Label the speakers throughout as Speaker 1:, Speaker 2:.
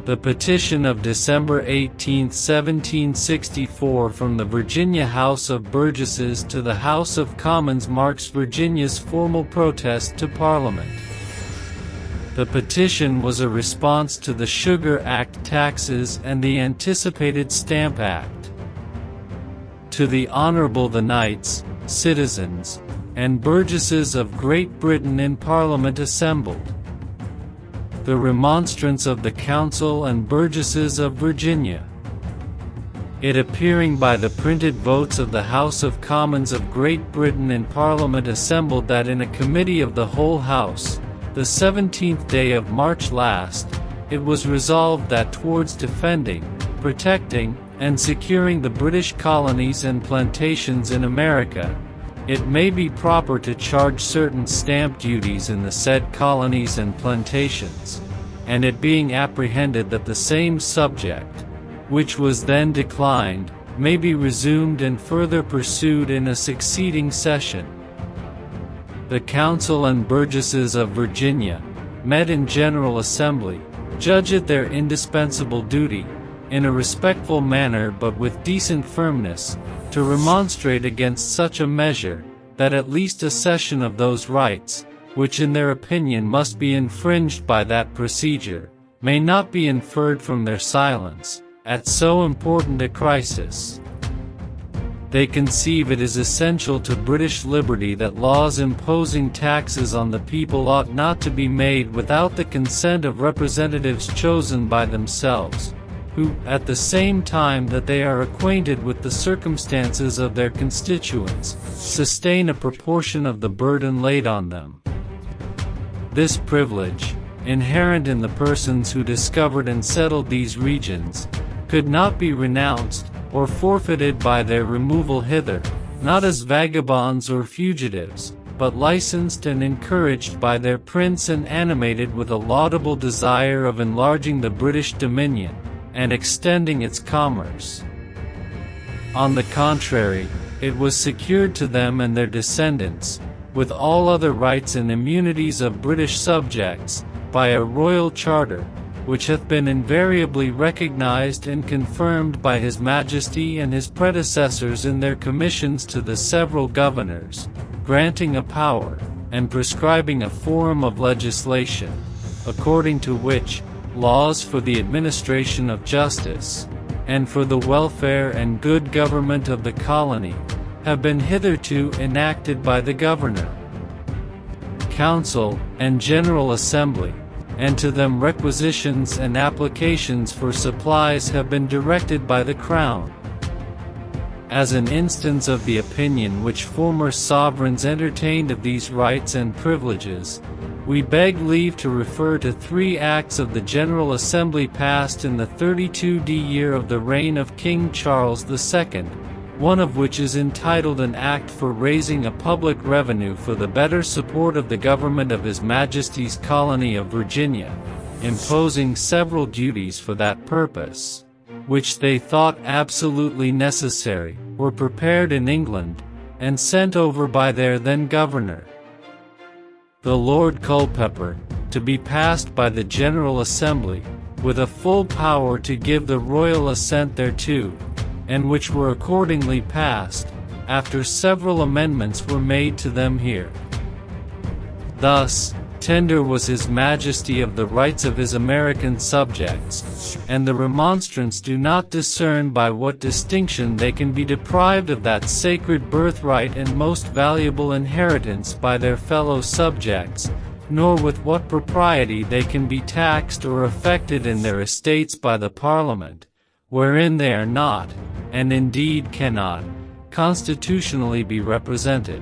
Speaker 1: The petition of December 18, 1764 from the Virginia House of Burgesses to the House of Commons marks Virginia's formal protest to Parliament. The petition was a response to the Sugar Act taxes and the anticipated Stamp Act. To the Honourable the Knights, Citizens, and Burgesses of Great Britain in Parliament assembled. The remonstrance of the Council and Burgesses of Virginia. It appearing by the printed votes of the House of Commons of Great Britain in Parliament assembled that in a committee of the whole House, the 17th day of March last, it was resolved that towards defending, protecting, and securing the British colonies and plantations in America, it may be proper to charge certain stamp duties in the said colonies and plantations, and it being apprehended that the same subject, which was then declined, may be resumed and further pursued in a succeeding session. The Council and Burgesses of Virginia, met in General Assembly, judge it their indispensable duty, in a respectful manner but with decent firmness, to remonstrate against such a measure, that at least a cession of those rights, which in their opinion must be infringed by that procedure, may not be inferred from their silence, at so important a crisis. They conceive it is essential to British liberty that laws imposing taxes on the people ought not to be made without the consent of representatives chosen by themselves, who, at the same time that they are acquainted with the circumstances of their constituents, sustain a proportion of the burden laid on them. This privilege, inherent in the persons who discovered and settled these regions, could not be renounced, or forfeited by their removal hither, not as vagabonds or fugitives, but licensed and encouraged by their prince and animated with a laudable desire of enlarging the British dominion, and extending its commerce. On the contrary, it was secured to them and their descendants, with all other rights and immunities of British subjects, by a royal charter, which hath been invariably recognized and confirmed by His Majesty and his predecessors in their commissions to the several governors, granting a power, and prescribing a form of legislation, according to which, laws for the administration of justice, and for the welfare and good government of the colony, have been hitherto enacted by the Governor, Council, and General Assembly, and to them requisitions and applications for supplies have been directed by the Crown. As an instance of the opinion which former sovereigns entertained of these rights and privileges, we beg leave to refer to 3 acts of the General Assembly passed in the 32d year of the reign of King Charles II, one of which is entitled an Act for raising a public revenue for the better support of the government of His Majesty's colony of Virginia, imposing several duties for that purpose, which they thought absolutely necessary, were prepared in England, and sent over by their then Governor, the Lord Culpeper, to be passed by the General Assembly, with a full power to give the royal assent thereto, and which were accordingly passed, after several amendments were made to them here. Thus, tender was His Majesty of the rights of his American subjects, and the remonstrants do not discern by what distinction they can be deprived of that sacred birthright and most valuable inheritance by their fellow subjects, nor with what propriety they can be taxed or affected in their estates by the Parliament, wherein they are not, and indeed cannot, constitutionally be represented.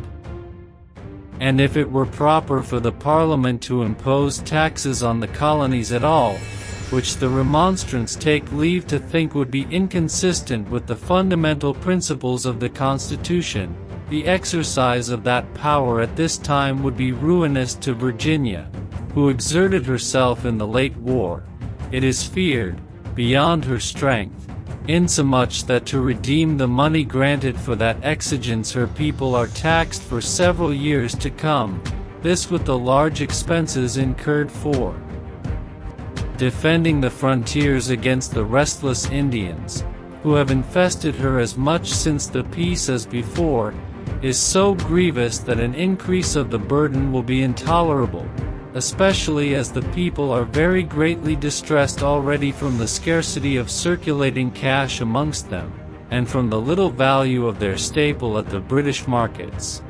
Speaker 1: And if it were proper for the Parliament to impose taxes on the colonies at all, which the remonstrants take leave to think would be inconsistent with the fundamental principles of the Constitution, the exercise of that power at this time would be ruinous to Virginia, who exerted herself in the late war, it is feared, beyond her strength, insomuch that to redeem the money granted for that exigence her people are taxed for several years to come, this with the large expenses incurred for defending the frontiers against the restless Indians, who have infested her as much since the peace as before, is so grievous that an increase of the burden will be intolerable, especially as the people are very greatly distressed already from the scarcity of circulating cash amongst them, and from the little value of their staple at the British markets.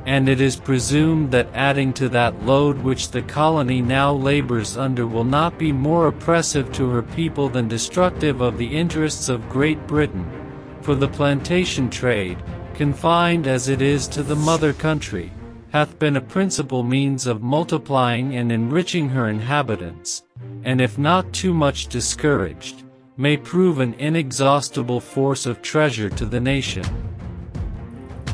Speaker 1: And it is presumed that adding to that load which the colony now labors under will not be more oppressive to her people than destructive of the interests of Great Britain, for the plantation trade, confined as it is to the mother country, hath been a principal means of multiplying and enriching her inhabitants, and if not too much discouraged, may prove an inexhaustible force of treasure to the nation.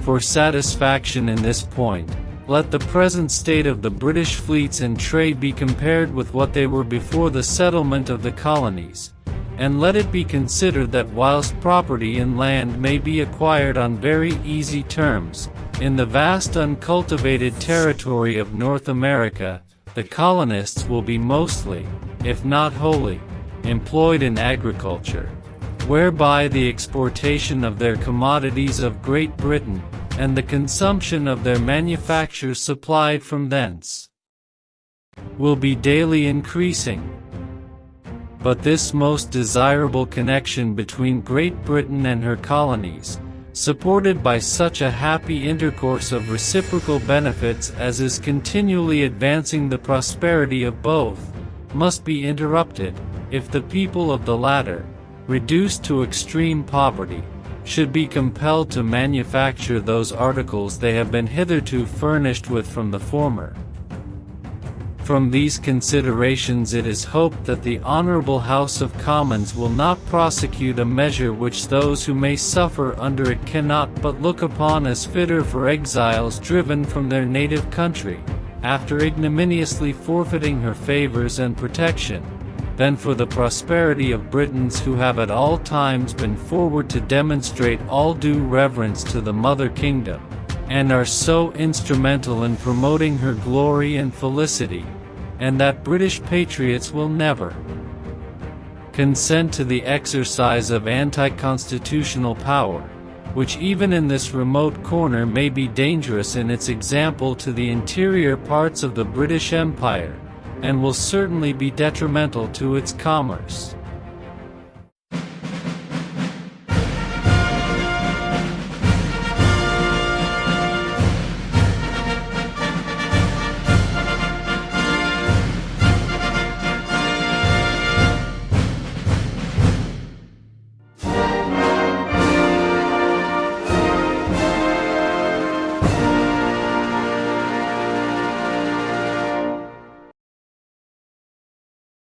Speaker 1: For satisfaction in this point, let the present state of the British fleets and trade be compared with what they were before the settlement of the colonies, and let it be considered that whilst property in land may be acquired on very easy terms, in the vast uncultivated territory of North America, the colonists will be mostly, if not wholly, employed in agriculture, whereby the exportation of their commodities of Great Britain, and the consumption of their manufactures supplied from thence, will be daily increasing. But this most desirable connection between Great Britain and her colonies, supported by such a happy intercourse of reciprocal benefits as is continually advancing the prosperity of both, must be interrupted, if the people of the latter, reduced to extreme poverty, should be compelled to manufacture those articles they have been hitherto furnished with from the former. From these considerations it is hoped that the Honourable House of Commons will not prosecute a measure which those who may suffer under it cannot but look upon as fitter for exiles driven from their native country, after ignominiously forfeiting her favours and protection, than for the prosperity of Britons who have at all times been forward to demonstrate all due reverence to the Mother Kingdom, and are so instrumental in promoting her glory and felicity, and that British patriots will never consent to the exercise of anti-constitutional power, which even in this remote corner may be dangerous in its example to the interior parts of the British Empire, and will certainly be detrimental to its commerce.